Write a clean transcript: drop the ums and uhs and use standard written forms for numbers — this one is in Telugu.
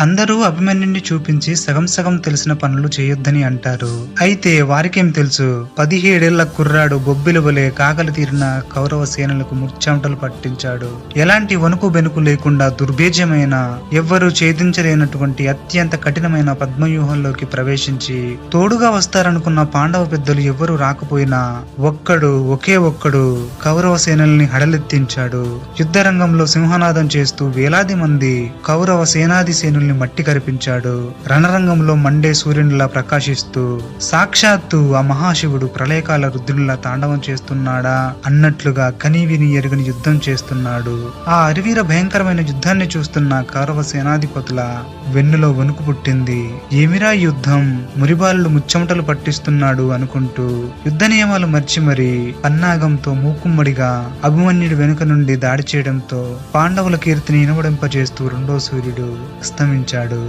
అందరూ అభిమన్యుణ్ణి చూపించి సగం సగం తెలిసిన పనులు చేయొద్దని అంటారు. అయితే వారికేం తెలుసు, 17 ఏళ్ల కుర్రాడు బొబ్బిలి వలె కాకలు తీరిన కౌరవ సేనలకు ముచ్చెమటలు పట్టించాడు. ఎలాంటి వణుకు బెనుకు లేకుండా దుర్భేద్యమైన, ఎవ్వరూ ఛేదించలేనటువంటి అత్యంత కఠినమైన పద్మవ్యూహంలోకి ప్రవేశించి తోడుగా వస్తారనుకున్న పాండవ పెద్దలు ఎవ్వరూ రాకపోయినా ఒకే ఒక్కడు కౌరవ సేనల్ని హడలెత్తించాడు. యుద్ధరంగంలో సింహనాదం చేస్తూ వేలాది మంది కౌరవ సేనాధిసేనుల్ని మట్టి కరిపించాడు. రణరంగంలో మండే సూర్యునిలా ప్రకాశిస్తూ సాక్షాత్తు ఆ మహాశివుడు ప్రళయకాల రుద్రునిలా తాండవం చేస్తున్నాడా అన్నట్లుగా కనీవిని ఎరుగని యుద్ధం చేస్తున్నాడు. ఆ అరివీర భయంకరమైన యుద్ధాన్ని చూస్తున్న కౌరవ సేనాధిపతుల వెన్నులో వణుకు పుట్టింది. ఏమిరా యుద్ధం, మురిబాలుడు ముచ్చెమటలు పట్టిస్తున్నాడు అనుకుంటూ యుద్ధ నియమాలు మర్చి మరి పన్నాగంతో మూకుమ్మడిగా అభిమన్యుడి వెనుక నుండి దాడి చేయడంతో పాండవుల కీర్తిని ఇనుమడింపజేస్తూ రెండో సూర్యుడు అస్తమించాడు.